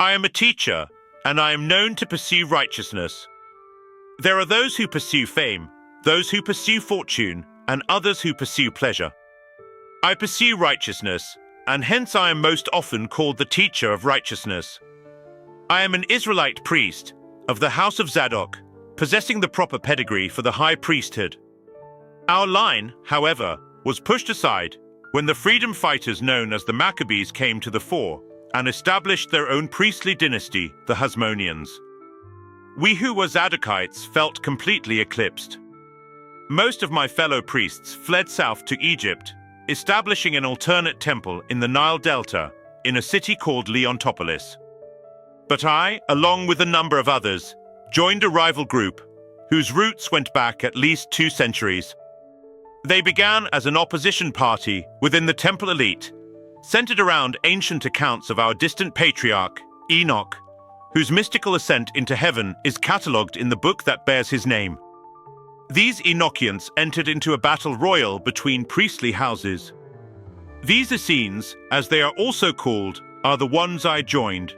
I am a teacher, and I am known to pursue righteousness. There are those who pursue fame, those who pursue fortune, and others who pursue pleasure. I pursue righteousness, and hence I am most often called the teacher of righteousness. I am an Israelite priest of the house of Zadok, possessing the proper pedigree for the high priesthood. Our line, however, was pushed aside when the freedom fighters known as the Maccabees came to the fore and established their own priestly dynasty, the Hasmoneans. We who were Zadokites felt completely eclipsed. Most of my fellow priests fled south to Egypt, establishing an alternate temple in the Nile Delta in a city called Leontopolis. But I, along with a number of others, joined a rival group whose roots went back at least 2 centuries. They began as an opposition party within the temple elite, centered around ancient accounts of our distant patriarch, Enoch, whose mystical ascent into heaven is catalogued in the book that bears his name. These Enochians entered into a battle royal between priestly houses. These Essenes, as they are also called, are the ones I joined.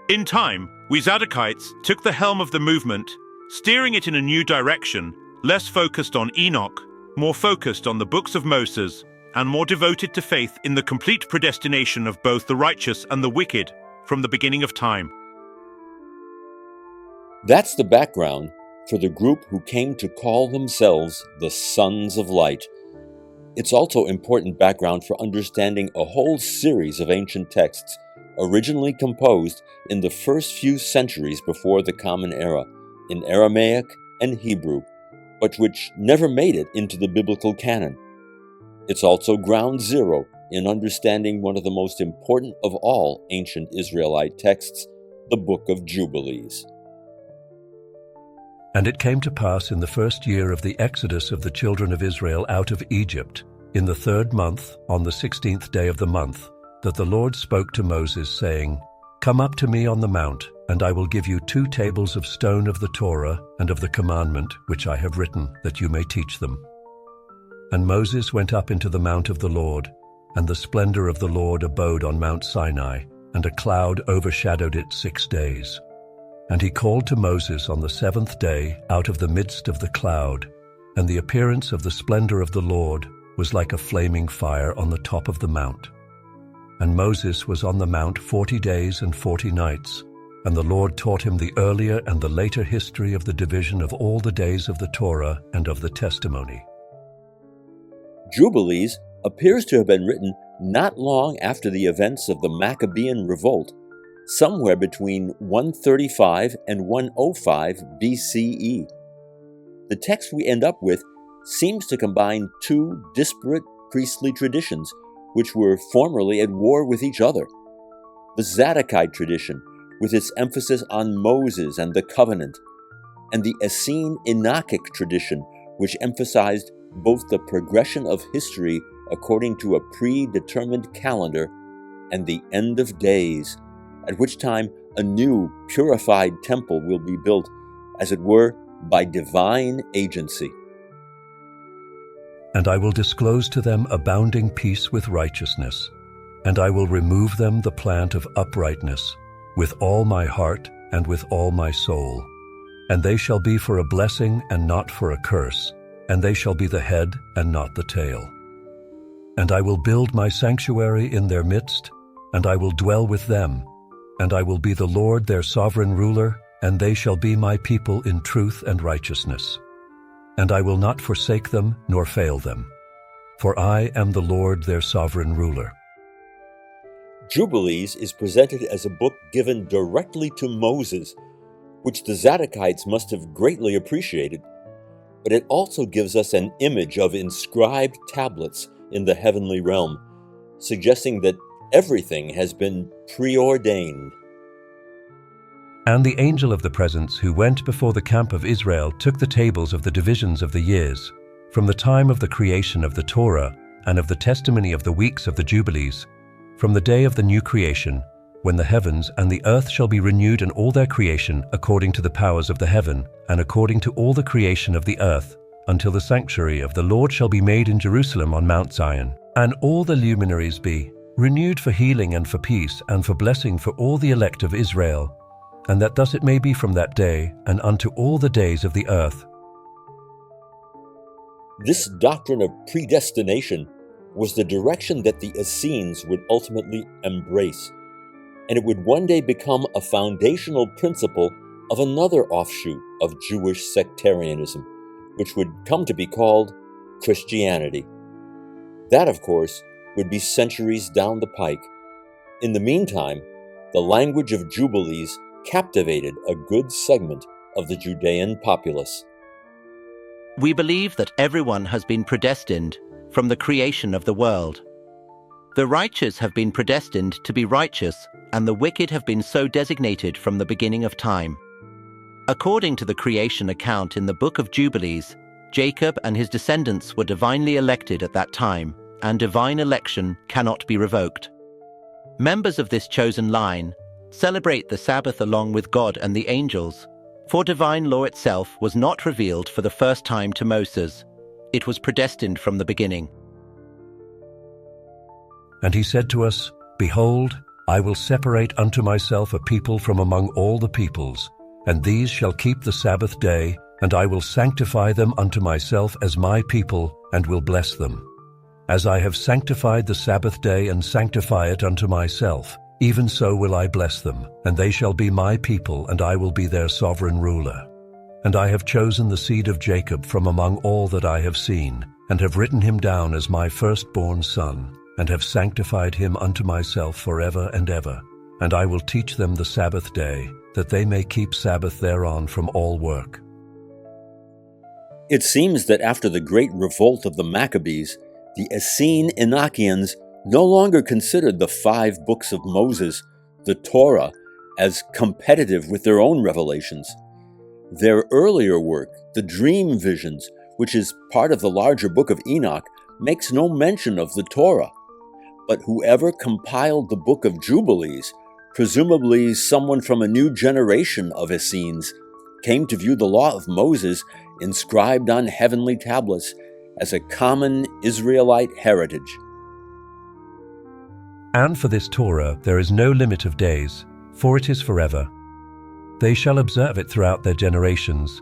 In time, we Zadokites took the helm of the movement, steering it in a new direction, less focused on Enoch, more focused on the books of Moses, and more devoted to faith in the complete predestination of both the righteous and the wicked from the beginning of time. That's the background for the group who came to call themselves the Sons of Light. It's also important background for understanding a whole series of ancient texts originally composed in the first few centuries before the Common Era, in Aramaic and Hebrew, but which never made it into the biblical canon. It's also ground zero in understanding one of the most important of all ancient Israelite texts, the Book of Jubilees. And it came to pass in the first year of the exodus of the children of Israel out of Egypt, in the 3rd month, on the 16th day of the month, that the Lord spoke to Moses, saying, Come up to me on the mount, and I will give you 2 tables of stone of the Torah and of the commandment which I have written, that you may teach them. And Moses went up into the mount of the Lord, and the splendor of the Lord abode on Mount Sinai, and a cloud overshadowed it 6 days. And he called to Moses on the 7th day out of the midst of the cloud, and the appearance of the splendor of the Lord was like a flaming fire on the top of the mount. And Moses was on the mount 40 days and 40 nights, and the Lord taught him the earlier and the later history of the division of all the days of the Torah and of the testimony. Jubilees appears to have been written not long after the events of the Maccabean revolt, somewhere between 135 and 105 BCE. The text we end up with seems to combine 2 disparate priestly traditions which were formerly at war with each other. The Zadokite tradition, with its emphasis on Moses and the covenant, and the Essene Enochic tradition, which emphasized both the progression of history according to a predetermined calendar and the end of days, at which time a new, purified temple will be built, as it were, by divine agency. And I will disclose to them abounding peace with righteousness, and I will remove them the plant of uprightness, with all my heart and with all my soul. And they shall be for a blessing and not for a curse, and they shall be the head and not the tail. And I will build my sanctuary in their midst, and I will dwell with them, and I will be the Lord their sovereign ruler, and they shall be my people in truth and righteousness. And I will not forsake them nor fail them, for I am the Lord their sovereign ruler. Jubilees is presented as a book given directly to Moses, which the Zadokites must have greatly appreciated, but it also gives us an image of inscribed tablets in the heavenly realm, suggesting that everything has been preordained. And the angel of the presence who went before the camp of Israel took the tables of the divisions of the years, from the time of the creation of the Torah and of the testimony of the weeks of the Jubilees, from the day of the new creation, when the heavens and the earth shall be renewed in all their creation according to the powers of the heaven, and according to all the creation of the earth, until the sanctuary of the Lord shall be made in Jerusalem on Mount Zion. And all the luminaries be, renewed for healing and for peace and for blessing for all the elect of Israel, and that thus it may be from that day and unto all the days of the earth. This doctrine of predestination was the direction that the Essenes would ultimately embrace, and it would one day become a foundational principle of another offshoot of Jewish sectarianism, which would come to be called Christianity. That, of course, would be centuries down the pike. In the meantime, the language of Jubilees captivated a good segment of the Judean populace. We believe that everyone has been predestined from the creation of the world. The righteous have been predestined to be righteous, and the wicked have been so designated from the beginning of time. According to the creation account in the Book of Jubilees, Jacob and his descendants were divinely elected at that time, and divine election cannot be revoked. Members of this chosen line celebrate the Sabbath along with God and the angels, for divine law itself was not revealed for the first time to Moses. It was predestined from the beginning. And he said to us, Behold, I will separate unto myself a people from among all the peoples, and these shall keep the Sabbath day, and I will sanctify them unto myself as my people, and will bless them. As I have sanctified the Sabbath day and sanctify it unto myself, even so will I bless them, and they shall be my people, and I will be their sovereign ruler. And I have chosen the seed of Jacob from among all that I have seen, and have written him down as my firstborn son, and have sanctified him unto myself forever and ever. And I will teach them the Sabbath day, that they may keep Sabbath thereon from all work. It seems that after the great revolt of the Maccabees, the Essene Enochians no longer considered the 5 books of Moses, the Torah, as competitive with their own revelations. Their earlier work, the Dream Visions, which is part of the larger Book of Enoch, makes no mention of the Torah. But whoever compiled the Book of Jubilees, presumably someone from a new generation of Essenes, came to view the law of Moses inscribed on heavenly tablets as a common Israelite heritage. And for this Torah there is no limit of days, for it is forever. They shall observe it throughout their generations,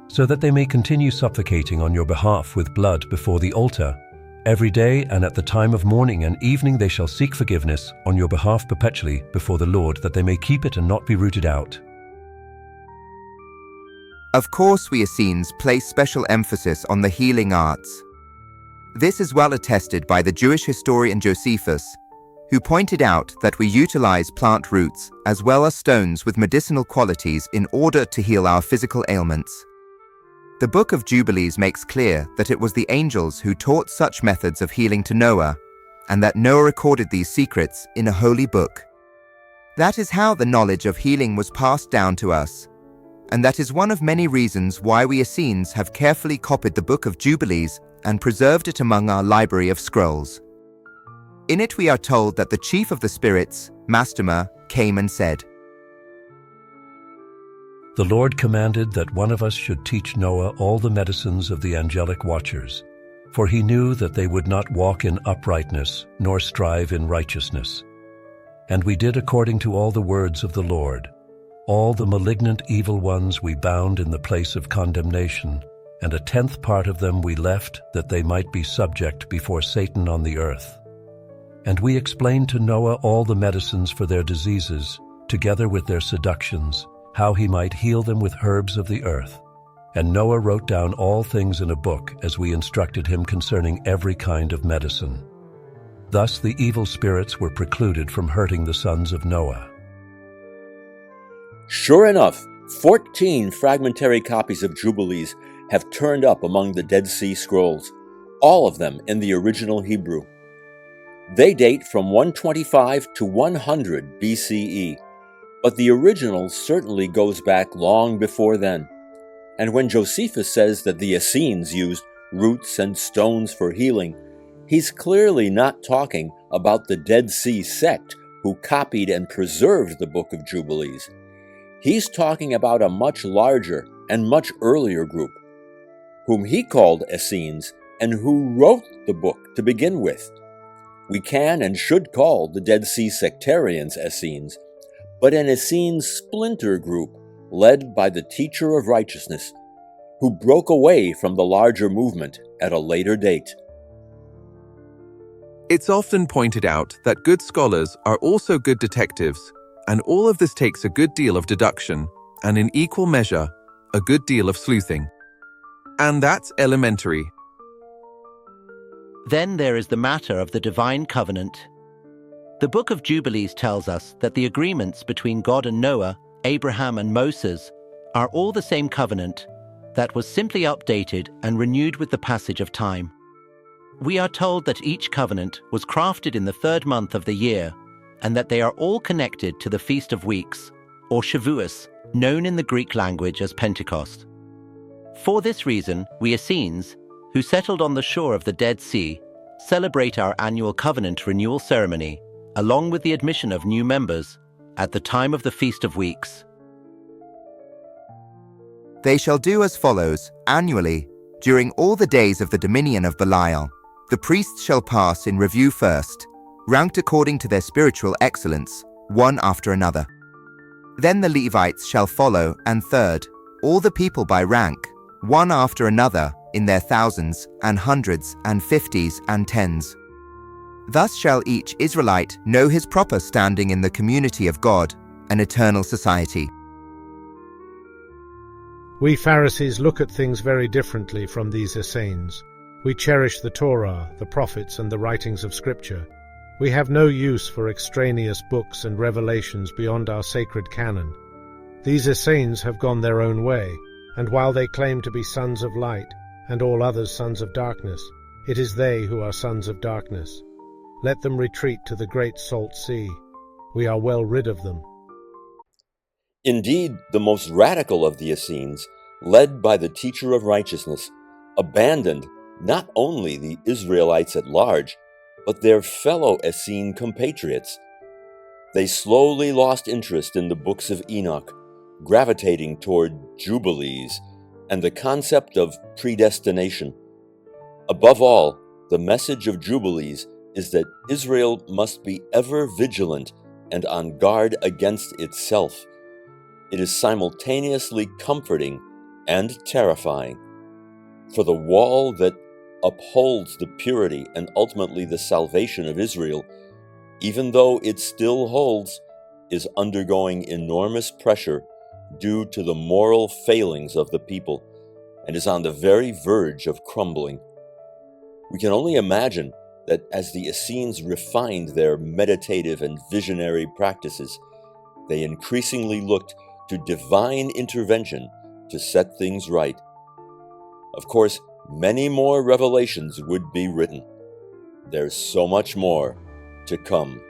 so that they may continue supplicating on your behalf with blood before the altar. Every day and at the time of morning and evening they shall seek forgiveness on your behalf perpetually before the Lord, that they may keep it and not be rooted out. Of course, we Essenes place special emphasis on the healing arts. This is well attested by the Jewish historian Josephus, who pointed out that we utilize plant roots as well as stones with medicinal qualities in order to heal our physical ailments. The Book of Jubilees makes clear that it was the angels who taught such methods of healing to Noah, and that Noah recorded these secrets in a holy book. That is how the knowledge of healing was passed down to us, and that is one of many reasons why we Essenes have carefully copied the Book of Jubilees and preserved it among our library of scrolls. In it we are told that the chief of the spirits, Mastema, came and said, The Lord commanded that one of us should teach Noah all the medicines of the angelic watchers, for he knew that they would not walk in uprightness, nor strive in righteousness. And we did according to all the words of the Lord. All the malignant evil ones we bound in the place of condemnation, and 1/10 part of them we left, that they might be subject before Satan on the earth. And we explained to Noah all the medicines for their diseases, together with their seductions, how he might heal them with herbs of the earth. And Noah wrote down all things in a book, as we instructed him concerning every kind of medicine. Thus the evil spirits were precluded from hurting the sons of Noah. Sure enough, 14 fragmentary copies of Jubilees have turned up among the Dead Sea Scrolls, all of them in the original Hebrew. They date from 125 to 100 BCE, but the original certainly goes back long before then. And when Josephus says that the Essenes used roots and stones for healing, he's clearly not talking about the Dead Sea sect who copied and preserved the Book of Jubilees. He's talking about a much larger and much earlier group, whom he called Essenes and who wrote the book to begin with. We can and should call the Dead Sea Sectarians Essenes, but an Essene splinter group led by the teacher of righteousness, who broke away from the larger movement at a later date. It's often pointed out that good scholars are also good detectives, and all of this takes a good deal of deduction, and in equal measure, a good deal of sleuthing. And that's elementary. Then there is the matter of the divine covenant. The Book of Jubilees tells us that the agreements between God and Noah, Abraham and Moses are all the same covenant that was simply updated and renewed with the passage of time. We are told that each covenant was crafted in the third month of the year and that they are all connected to the Feast of Weeks, or Shavuos, known in the Greek language as Pentecost. For this reason, we Essenes, who settled on the shore of the Dead Sea, celebrate our annual covenant renewal ceremony, along with the admission of new members, at the time of the Feast of Weeks. They shall do as follows: annually, during all the days of the dominion of Belial, the priests shall pass in review first, ranked according to their spiritual excellence, one after another. Then the Levites shall follow, and third, all the people by rank, one after another, in their thousands, and hundreds, and fifties, and tens. Thus shall each Israelite know his proper standing in the community of God, an eternal society. We Pharisees look at things very differently from these Essenes. We cherish the Torah, the prophets, and the writings of Scripture. We have no use for extraneous books and revelations beyond our sacred canon. These Essenes have gone their own way, and while they claim to be sons of light, and all others sons of darkness, it is they who are sons of darkness. Let them retreat to the great salt sea. We are well rid of them. Indeed, the most radical of the Essenes, led by the teacher of righteousness, abandoned not only the Israelites at large, but their fellow Essene compatriots. They slowly lost interest in the books of Enoch, gravitating toward Jubilees and the concept of predestination. Above all, the message of Jubilees is that Israel must be ever vigilant and on guard against itself. It is simultaneously comforting and terrifying. For the wall that upholds the purity and ultimately the salvation of Israel, even though it still holds, is undergoing enormous pressure due to the moral failings of the people and is on the very verge of crumbling. We can only imagine that as the Essenes refined their meditative and visionary practices, they increasingly looked to divine intervention to set things right. Of course, many more revelations would be written. There's so much more to come.